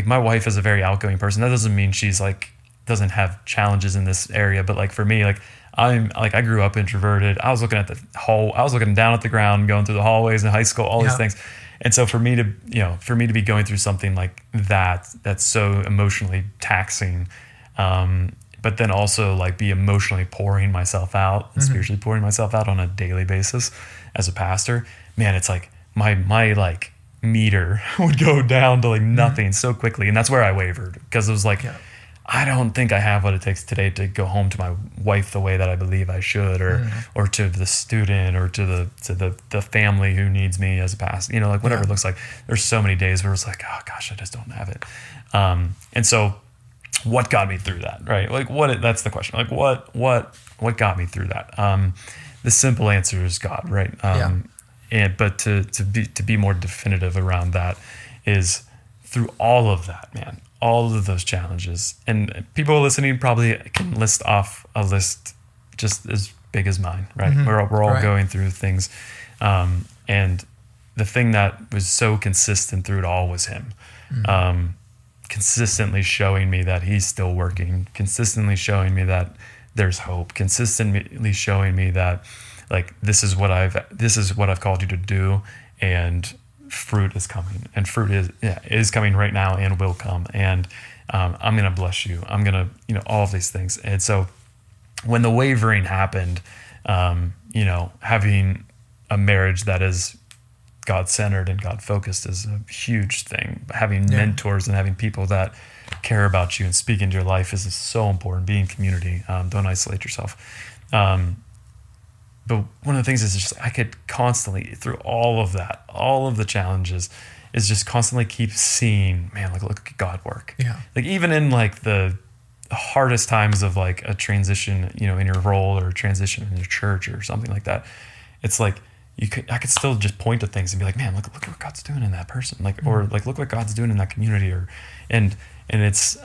my wife is a very outgoing person. That doesn't mean she's like doesn't have challenges in this area, but like for me, like I grew up introverted. I was looking down at the ground, going through the hallways in high school, all these things. And so for me to be going through something like that's so emotionally taxing, but then also like be emotionally pouring myself out and spiritually pouring myself out on a daily basis as a pastor, man, it's like my like meter would go down to like nothing so quickly. And that's where I wavered, because it was like, I don't think I have what it takes today to go home to my wife the way that I believe I should, or to the student, or to the family who needs me as a pastor, like whatever it looks like. There's so many days where it's like, oh gosh, I just don't have it. And so what got me through that, right? Like that's the question. Like what got me through that? The simple answer is God, right? But to be more definitive around that is through all of that, man, all of those challenges. And people listening probably can list off a list just as big as mine, right? Mm-hmm. We're all going through things. And the thing that was so consistent through it all was him. Mm-hmm. Consistently showing me that he's still working, consistently showing me that there's hope, consistently showing me that like this is what I've called you to do, and fruit is coming, and fruit is coming right now and will come, and I'm gonna bless you, I'm gonna all of these things. And so when the wavering happened, having a marriage that is God-centered and God-focused is a huge thing. Having mentors and having people that care about you and speak into your life is so important. Being community, don't isolate yourself. But one of the things is just I could constantly, through all of that, all of the challenges, is just constantly keep seeing, man, like look at God work. Yeah. Like even in like the hardest times of like a transition, in your role, or a transition in your church or something like that, it's like I could still just point to things and be like, man, look what God's doing in that person, like, or like look what God's doing in that community, and it's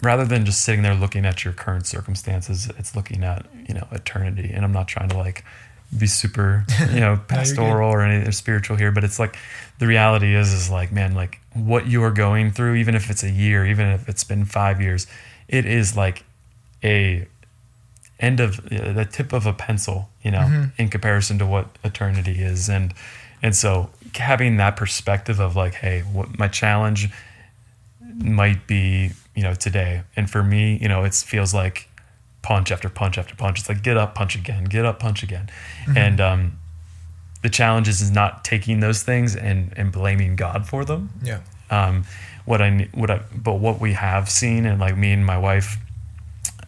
rather than just sitting there looking at your current circumstances, it's looking at eternity. And I'm not trying to like be super pastoral or spiritual here, but it's like the reality is like, man, like what you are going through, even if it's a year, even if it's been 5 years, it is like the tip of a pencil, in comparison to what eternity is. And so having that perspective of like, hey, what my challenge might be, today. And for me, it feels like punch after punch after punch. It's like, get up, punch again, get up, punch again. Mm-hmm. And the challenge is not taking those things and blaming God for them. Yeah. But what we have seen, and like me and my wife,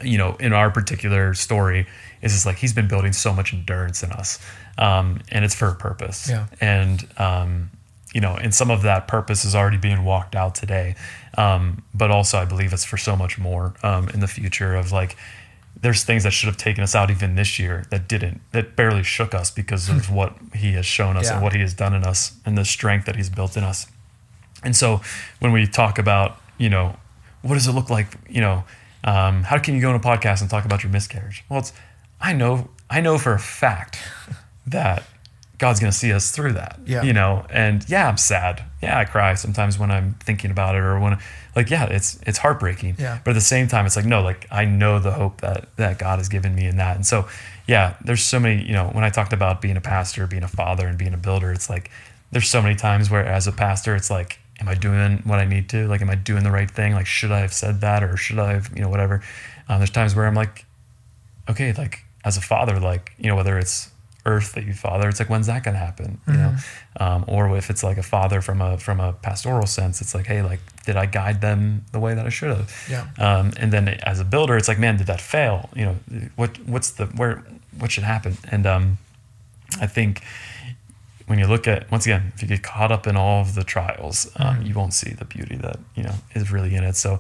in our particular story, is just like he's been building so much endurance in us, and it's for a purpose. Yeah. And and some of that purpose is already being walked out today, but also I believe it's for so much more in the future. Of like, there's things that should have taken us out even this year that barely shook us because of what he has shown us and what he has done in us and the strength that he's built in us. And so when we talk about what does it look like, how can you go on a podcast and talk about your miscarriage? Well, I know for a fact that God's going to see us through that, and I'm sad. Yeah, I cry sometimes when I'm thinking about it, or when it's heartbreaking. Yeah. But at the same time, it's like, no, like I know the hope that God has given me in that. And so, there's so many, when I talked about being a pastor, being a father, and being a builder, it's like, there's so many times where as a pastor, it's like, am I doing what I need to? Like, am I doing the right thing? Like, should I have said that, or should I have, whatever. There's times where I'm like, okay, like as a father, like, whether it's earthly father, it's like, when's that going to happen? Or if it's like a father from a pastoral sense, it's like, hey, like, did I guide them the way that I should have? Yeah. And then as a builder, it's like, man, did that fail? What should happen? And I think when you look at, once again, if you get caught up in all of the trials, you won't see the beauty that is really in it. So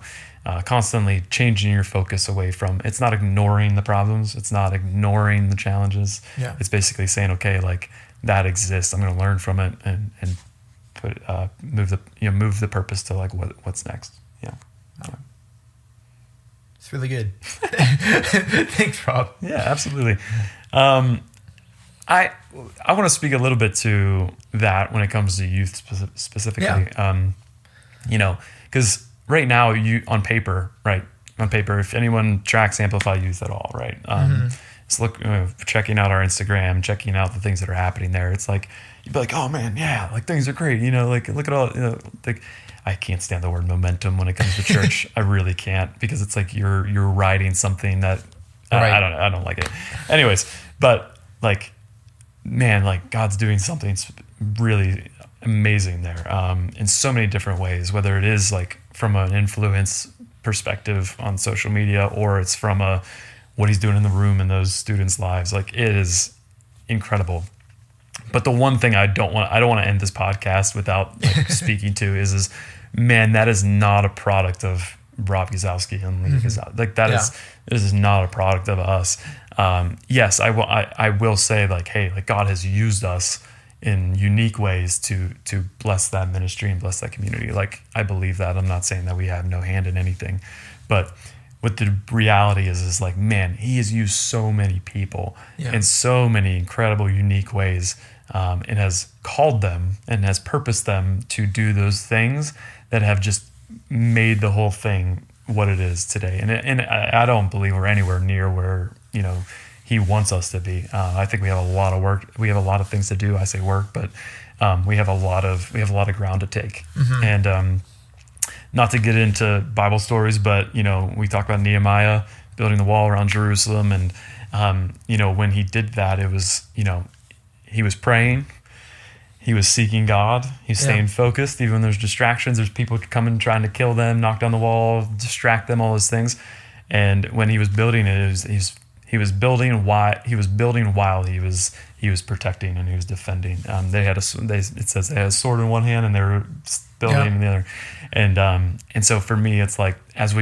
constantly changing your focus away from, it's not ignoring the problems, it's not ignoring the challenges. Yeah. It's basically saying, okay, like that exists, I'm going to learn from it and put move the purpose to like what's next. Yeah. It's really good. Thanks, Rob. Yeah, absolutely. I want to speak a little bit to that when it comes to youth specifically. Yeah. Because right now, on paper, if anyone tracks Amplify Youth at all, right? Just checking out our Instagram, checking out the things that are happening there. It's like, you'd be like, oh man, yeah, like things are great. Like look at all, like I can't stand the word momentum when it comes to church. I really can't, because it's like you're riding something that I don't like it. Anyways, but like, man, like God's doing something really amazing there, in so many different ways, whether it is like from an influence perspective on social media, or it's from what he's doing in the room in those students' lives. Like, it is incredible. But the one thing I don't want to end this podcast without like speaking to is man, that is not a product of Rob Gasowski and Leah Gasowski. Like, this is not a product of us. Yes, I will say, like, hey, like, God has used us in unique ways to bless that ministry and bless that community. Like, I believe that. I'm not saying that we have no hand in anything, but what the reality is like, man, he has used so many people in so many incredible, unique ways, and has called them and has purposed them to do those things that have just made the whole thing what it is today. And I don't believe we're anywhere near where, he wants us to be. I think we have a lot of work. We have a lot of things to do. I say work, but we have a lot of ground to take. And not to get into Bible stories, but we talk about Nehemiah building the wall around Jerusalem, and when he did that, it was he was praying, he was seeking God, he's staying focused even when there's distractions. There's people coming trying to kill them, knock down the wall, distract them, all those things. And when he was building it, he was building while he was protecting and he was defending. It says they had a sword in one hand and they were building in the other. And so for me, it's like, as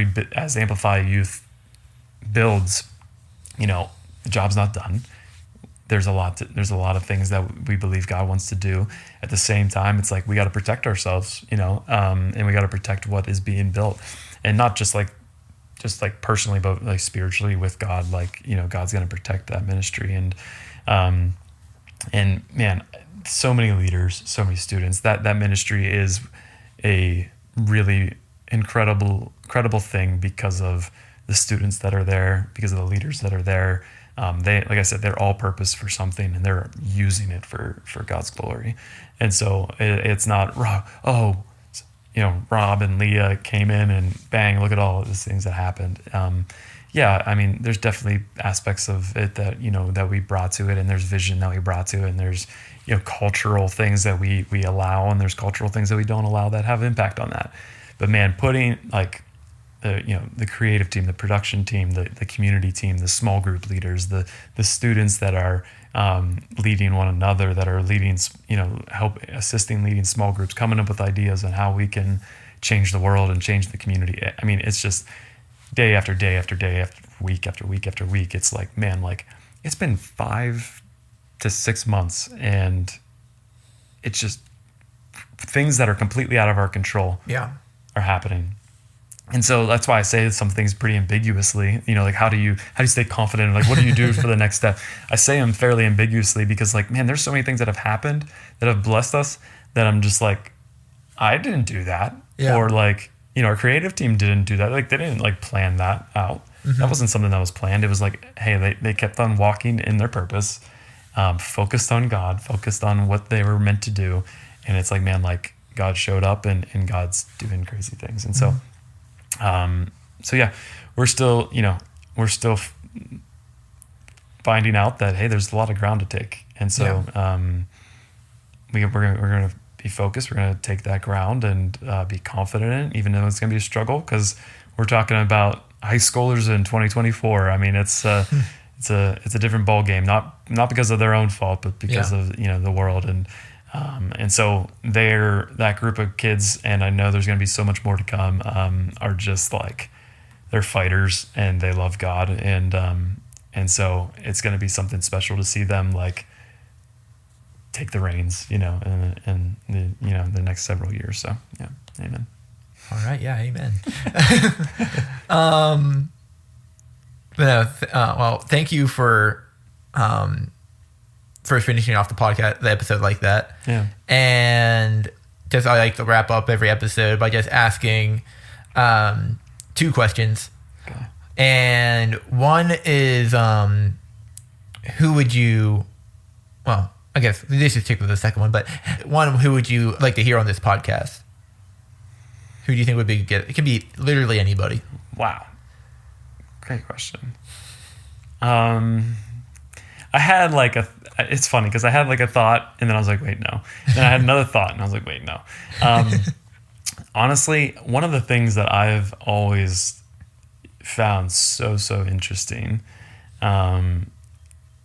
Amplify Youth builds, the job's not done. There's a lot of things that we believe God wants to do. At the same time, it's like, we got to protect ourselves, and we got to protect what is being built, and not just like personally, but like spiritually with God. Like, God's going to protect that ministry. And man, so many leaders, so many students, that ministry is a really incredible thing because of the students that are there, because of the leaders that are there. Like I said, they're all purpose for something, and they're using it for God's glory. And so it's not, Rob and Leah came in and bang, look at all of these things that happened. I mean, there's definitely aspects of it that, that we brought to it, and there's vision that we brought to it, and there's, cultural things that we allow, and there's cultural things that we don't allow that have impact on that. But man, putting like the creative team, the production team, the community team, the small group leaders, the students that are leading one another, that are leading, assisting leading small groups, coming up with ideas on how we can change the world and change the community. I mean, it's just day after day after day, after week after week after week. It's like, man, like, it's been 5 to 6 months, and it's just things that are completely out of our control are happening. And so that's why I say some things pretty ambiguously, like, how do you stay confident? Like, what do you do for the next step? I say them fairly ambiguously because, like, man, there's so many things that have happened that have blessed us that I'm just like, I didn't do that. Or like, our creative team didn't do that. Like, they didn't like plan that out. That wasn't something that was planned. It was like, hey, they kept on walking in their purpose, focused on God, focused on what they were meant to do. And it's like, man, like, God showed up and God's doing crazy things. And so, we're still finding out that, hey, there's a lot of ground to take. And so, we're going to be focused. We're going to take that ground and be confident in it, even though it's going to be a struggle, because we're talking about high schoolers in 2024. I mean, it's a different ball game, not because of their own fault, but because of, the world. And so that group of kids, and I know there's going to be so much more to come, are just like, they're fighters and they love God. And so it's going to be something special to see them like take the reins, in the next several years. So yeah, amen. All right. Yeah. Amen. Well, thank you for finishing off the episode like that. Yeah. And just, I like to wrap up every episode by just asking 2 questions. Okay. And one is, who would you, well, I guess this is stick with the second one, but one, who would you like to hear on this podcast? Who do you think would be good? It could be literally anybody. Wow. Great question. I had like it's funny because I had like a thought and then I was like, wait, no. Then I had another thought and I was like, wait, no. honestly, one of the things that I've always found so interesting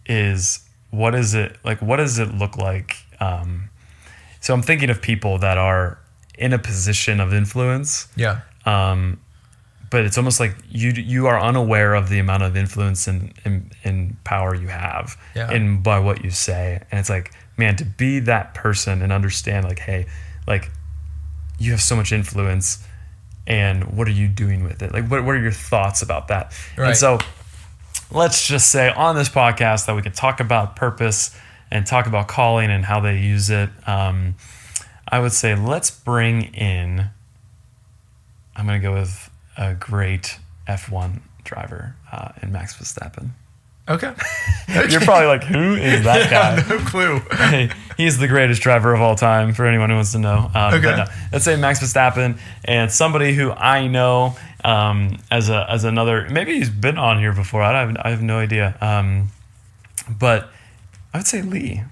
is what does it look like? So I'm thinking of people that are in a position of influence. Yeah. But it's almost like you are unaware of the amount of influence and power you have and by what you say. And it's like, man, to be that person and understand like, hey, like you have so much influence and what are you doing with it? Like, what are your thoughts about that? Right. And so let's just say on this podcast that we can talk about purpose and talk about calling and how they use it. I would say let's bring in, I'm going to go with a great F1 driver in Max Verstappen. Okay. You're probably like, who is that guy? No clue. Hey, he's the greatest driver of all time for anyone who wants to know. Okay. But no, let's say Max Verstappen and somebody who I know as another, maybe he's been on here before. I have no idea. But I would say Lee.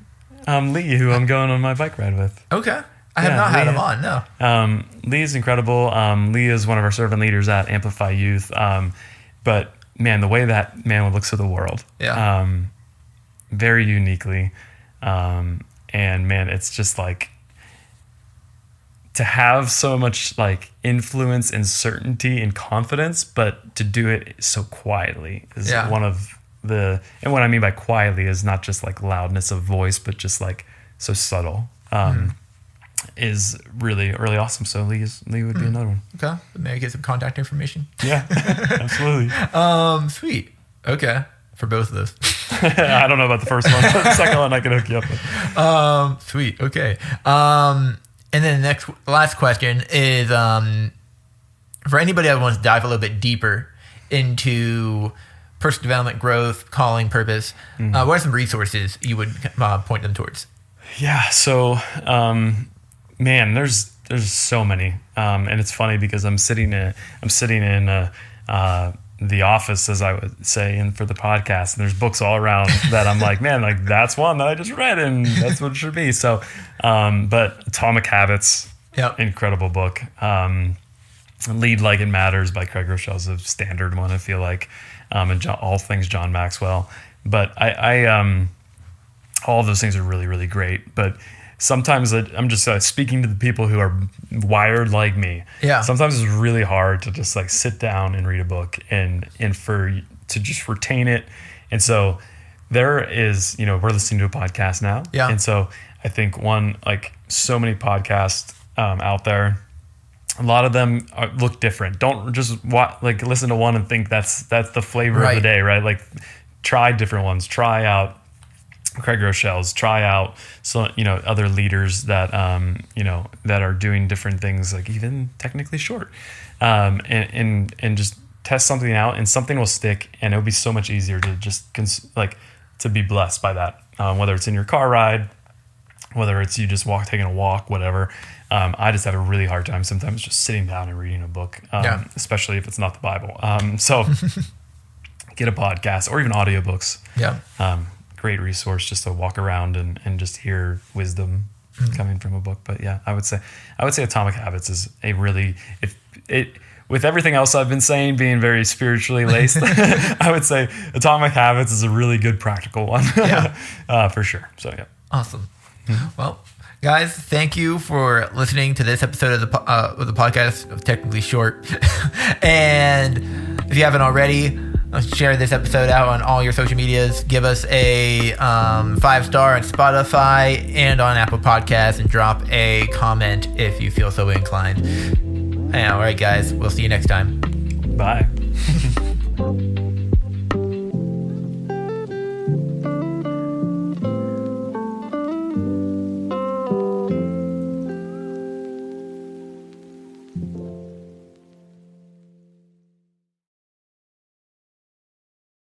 Lee, who I'm going on my bike ride with. Okay. I have not had him on, no. Lee is incredible. Lee is one of our servant leaders at Amplify Youth. But man, the way that man looks at the world, very uniquely. And man, it's just like to have so much like influence and certainty and confidence, but to do it so quietly is one of and what I mean by quietly is not just like loudness of voice, but just like so subtle. Is really, really awesome. So Lee would be another one. Okay. Maybe get some contact information. Yeah, absolutely. Sweet. Okay. For both of those. I don't know about the first one, but the second one I can hook you up with. Sweet. Okay. And then the last question is for anybody that wants to dive a little bit deeper into personal development, growth, calling, purpose, what are some resources you would point them towards? Yeah. So, man, there's so many, and it's funny because I'm sitting in the office, as I would say, and for the podcast, and there's books all around that I'm like, man, like that's one that I just read, and that's what it should be. So, but Atomic Habits, incredible book. Lead Like It Matters by Craig Rochelle is a standard one, I feel like, and all things John Maxwell. But I all of those things are really, really great. But sometimes I'm just speaking to the people who are wired like me. Yeah. Sometimes it's really hard to just like sit down and read a book and to just retain it. And so there is, we're listening to a podcast now. Yeah. And so I think so many podcasts out there, a lot of them look different. Don't just listen to one and think that's the flavor of the day, right? Like try different ones. Try out Craig Rochelle's, try out other leaders that that are doing different things, like even technically short, and just test something out, and something will stick, and it'll be so much easier to just to be blessed by that, whether it's in your car ride, whether it's you just taking a walk, whatever. I just have a really hard time sometimes just sitting down and reading a book, especially if it's not the Bible. So get a podcast or even audiobooks. Yeah. Great resource just to walk around and just hear wisdom coming from a book. But yeah, I would say Atomic Habits is a really, with everything else I've been saying being very spiritually laced, I would say Atomic Habits is a really good practical one. For sure. So yeah. Awesome. Mm-hmm. Well, guys, thank you for listening to this episode of the podcast of Technically Short. And if you haven't already, share this episode out on all your social medias. Give us a 5-star on Spotify and on Apple Podcasts, and drop a comment if you feel so inclined. All right, guys, we'll see you next time. Bye.